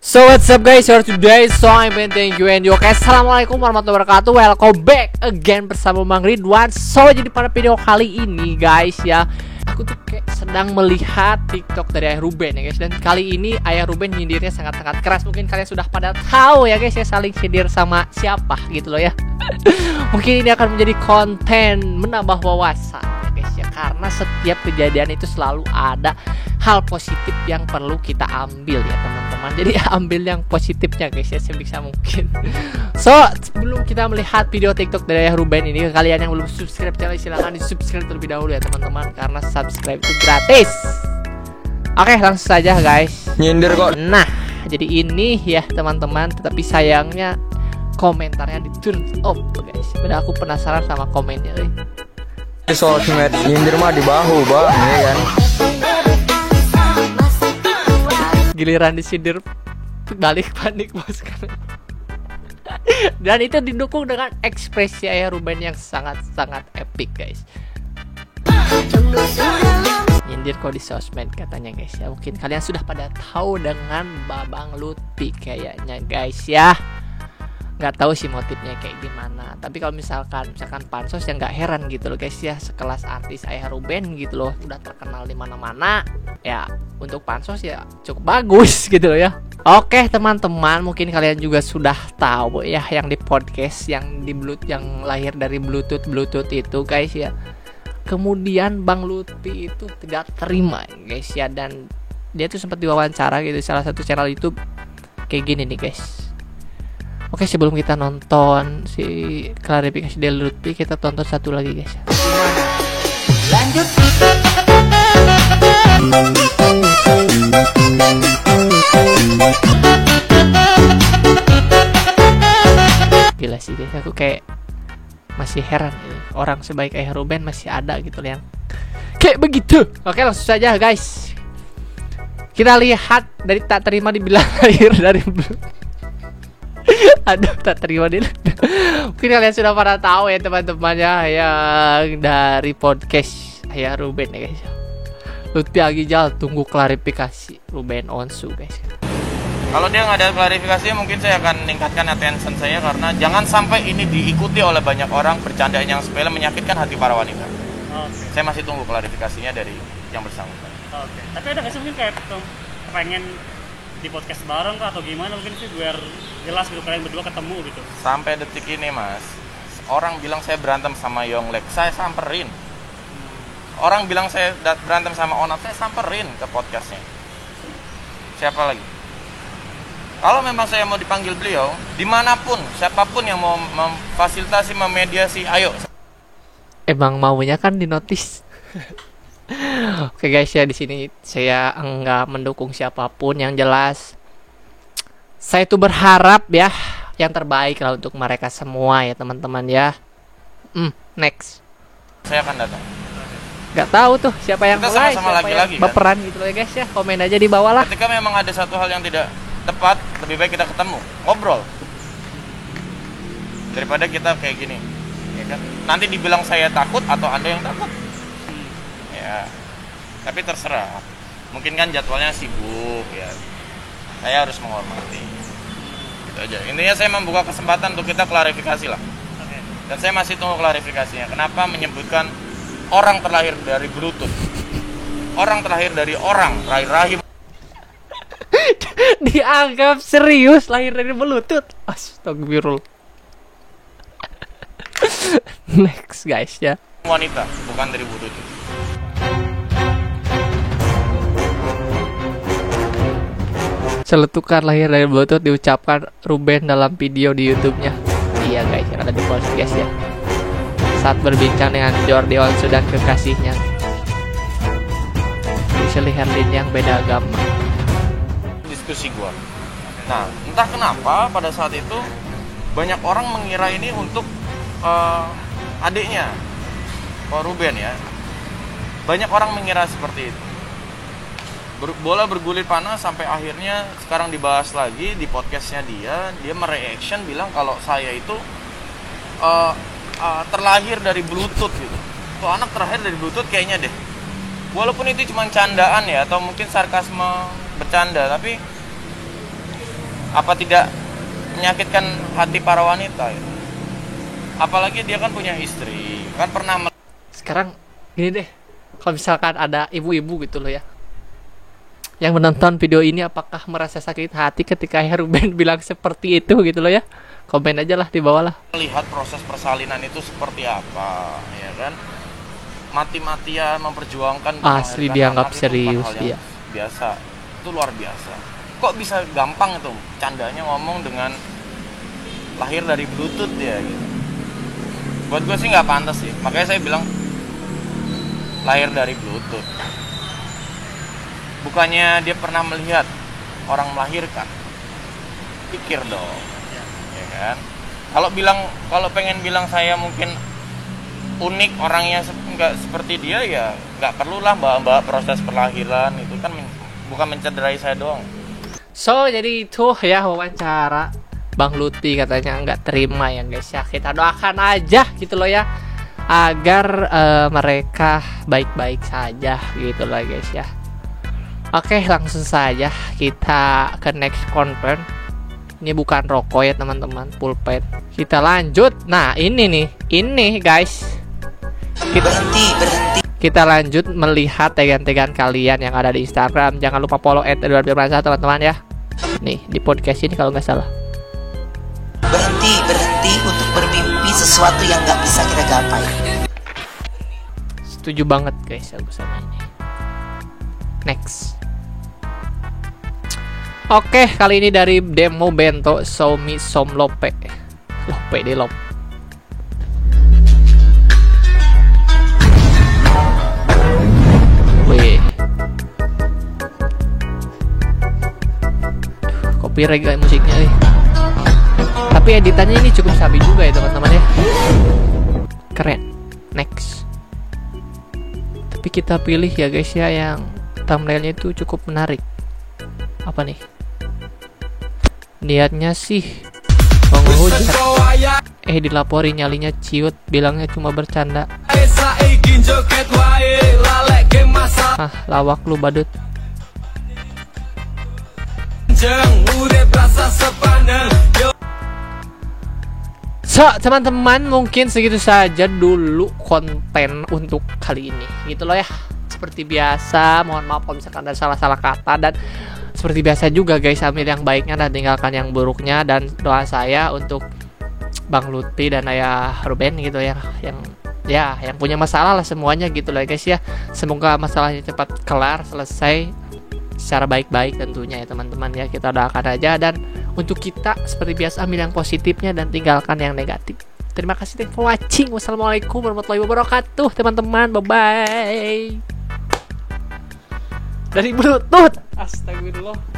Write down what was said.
So what's up guys, for today so I'm Ben, thank you and you. Oke, assalamualaikum warahmatullahi wabarakatuh. Welcome back again bersama Bang Ridwan. So jadi pada video kali ini guys ya, aku tuh kayak sedang melihat TikTok dari Ayah Ruben ya guys. Dan kali ini Ayah Ruben nyindirnya sangat-sangat keras. Mungkin kalian sudah pada tahu ya guys ya, saling sindir sama siapa gitu loh ya. Mungkin ini akan menjadi konten menambah wawasan ya guys ya, karena setiap kejadian itu selalu ada hal positif yang perlu kita ambil ya teman-teman. Jadi ambil yang positifnya guys ya sebisa mungkin. So sebelum kita melihat video TikTok dari Ayah Ruben ini, kalian yang belum subscribe channel silahkan di subscribe terlebih dahulu ya teman-teman, karena subscribe itu gratis. Oke, langsung saja guys. Nyindir kok. Nah jadi ini ya teman-teman, tetapi sayangnya komentarnya di turn off guys. Padahal aku penasaran sama komennya nih. Di sosmed nyindir mah di bahu bang, ya kan. Giliran disindir balik panik bos kan. Dan itu didukung dengan ekspresi Ayah Ruben yang sangat-sangat epic guys. Nyindir kok di sosmed katanya guys ya. Mungkin kalian sudah pada tahu dengan Babang Lutfi kayaknya guys ya. Nggak tahu sih motifnya kayak gimana. Tapi kalau misalkan pansos ya nggak heran gitu loh guys ya, sekelas artis Ayah Ruben gitu loh, udah terkenal di mana-mana ya, untuk pansos ya cukup bagus gitu loh ya. Oke teman-teman, mungkin kalian juga sudah tahu ya yang di podcast yang di Bluetooth, yang lahir dari Bluetooth itu guys ya. Kemudian Bang Lutfi itu tidak terima guys ya, dan dia tuh sempat diwawancara gitu salah satu channel YouTube kayak gini nih guys. Oke, sebelum kita nonton si klarifikasi dari Lutfi, kita tonton satu lagi guys. Lanjut. Gila sih guys, aku kayak masih heran gitu. Orang sebaik Ayah Ruben masih ada gitu yang kayak begitu. Oke, langsung saja guys. Kita lihat dari tak terima dibilang lahir dari aduh, tak terima dia. Mungkin kalian sudah pada tahu ya teman-temannya yang dari podcast Ayah Ruben ya guys. Lutfi Agijal tunggu klarifikasi Ruben Onsu guys. Kalau dia nggak ada klarifikasi, mungkin saya akan meningkatkan attention saya, karena jangan sampai ini diikuti oleh banyak orang, bercandaan yang sepele menyakitkan hati para wanita. Okay. Saya masih tunggu klarifikasinya dari yang bersangkutan. Oke. Tapi ada nggak sih mungkin kayak pengen di podcast bareng kah atau gimana, mungkin sih biar jelas gitu kalian berdua ketemu gitu. Sampai detik ini mas, orang bilang saya berantem sama Yonglek, saya samperin. Orang bilang saya berantem sama Onat, saya samperin ke podcastnya. Siapa lagi? Kalau memang saya mau dipanggil beliau, dimanapun, siapapun yang mau memfasilitasi, memediasi, ayo. Emang maunya kan di notice. Oke guys ya, di sini saya enggak mendukung siapapun, yang jelas saya tuh berharap ya yang terbaik lah untuk mereka semua ya teman-teman ya. Next. Saya akan datang. Nggak tahu tuh siapa yang kita mulai, sama-sama siapa lagi-lagi yang baperan gitu ya guys ya. Komen aja di bawah lah. Ketika memang ada satu hal yang tidak tepat, lebih baik kita ketemu, ngobrol, daripada kita kayak gini ya kan? Nanti dibilang saya takut atau Anda yang takut ya. Tapi terserah, mungkin kan jadwalnya sibuk ya, saya harus menghormati gitu aja. Intinya saya membuka kesempatan untuk kita klarifikasi lah. Okay. Dan saya masih tunggu klarifikasinya. Kenapa menyebutkan orang terlahir dari Bluetooth, orang terlahir dari orang rahim Dianggap serius lahir dari Bluetooth. Astagfirullah. Next guys ya. wanita, bukan dari Bluetooth. Celetukan lahir dari Bluetooth diucapkan Ruben dalam video di YouTube-nya. Iya guys, yang ada di podcast ya. Saat berbincang dengan Jordi Onsu dan kekasihnya, Shirley Herlin yang beda agama. Diskusi gua. Nah, entah kenapa pada saat itu banyak orang mengira ini untuk adiknya, Pak Ruben ya. Banyak orang mengira seperti itu. Bola bergulir panas sampai akhirnya sekarang dibahas lagi di podcastnya dia mereaction bilang kalau saya itu terlahir dari Bluetooth gitu. Tuh anak terlahir dari Bluetooth kayaknya deh. Walaupun itu cuma candaan ya, atau mungkin sarkasme bercanda, tapi Apa tidak menyakitkan hati para wanita gitu. Apalagi dia kan punya istri, kan pernah Sekarang gini deh, kalau misalkan ada ibu-ibu gitu loh ya yang menonton video ini, apakah merasa sakit hati ketika Ruben bilang seperti itu gitu loh ya? Komen aja lah di bawah lah. melihat proses persalinan itu seperti apa, ya kan? Mati-matian memperjuangkan Asli melahirkan dianggap anak itu bukan serius, hal yang iya. biasa. Itu luar biasa. Kok bisa gampang itu candanya ngomong dengan lahir dari Bluetooth ya gitu. Buat gue sih nggak pantas sih. Makanya saya bilang lahir dari Bluetooth. Bukannya dia pernah melihat orang melahirkan. Pikir dong. Ya kan? Kalau pengen bilang saya mungkin unik orangnya nggak seperti dia, ya nggak perlulah mbak proses perlahiran itu kan bukan mencederai saya doang. So jadi itu ya wawancara Bang Luti, katanya nggak terima ya guys ya. Kita doakan aja gitu loh ya, agar mereka baik-baik saja gitu loh guys ya. Oke, langsung saja kita ke next content. Ini bukan rokok ya teman-teman, pulpen. Kita lanjut. Nah ini guys, kita lanjut melihat tegan-tegan kalian yang ada di Instagram. Jangan lupa follow @edwardfirmansyah teman-teman ya. Nih di podcast ini kalau nggak salah. Berhenti untuk bermimpi sesuatu yang nggak bisa kita gapai. Setuju banget guys aku sama ini. Next. Oke, kali ini dari demo bento Somi Som Lope. Lope deh Lop. Wih. Copyright guys musiknya nih. Tapi editannya ini cukup sabi juga ya teman-teman ya. Keren. Next. Tapi kita pilih ya guys ya yang thumbnailnya itu cukup menarik. Apa nih? Niatnya sih menghujat. Dilapori nyalinya ciut, bilangnya cuma bercanda. Lawak lu badut. So teman-teman, mungkin segitu saja dulu konten untuk kali ini gitu loh ya. Seperti biasa, mohon maaf kalau misalkan ada salah-salah kata, dan seperti biasa juga guys, ambil yang baiknya dan tinggalkan yang buruknya. Dan doa saya untuk Bang Luti dan Ayah Ruben gitu ya, yang punya masalah lah semuanya gitu loh guys ya. Semoga masalahnya cepat kelar, selesai secara baik-baik tentunya ya teman-teman ya. Kita doakan aja, dan untuk kita seperti biasa ambil yang positifnya dan tinggalkan yang negatif. Terima kasih for watching. Wassalamualaikum warahmatullahi wabarakatuh teman-teman. Bye bye. Dari Bluetooth. Astagfirullah.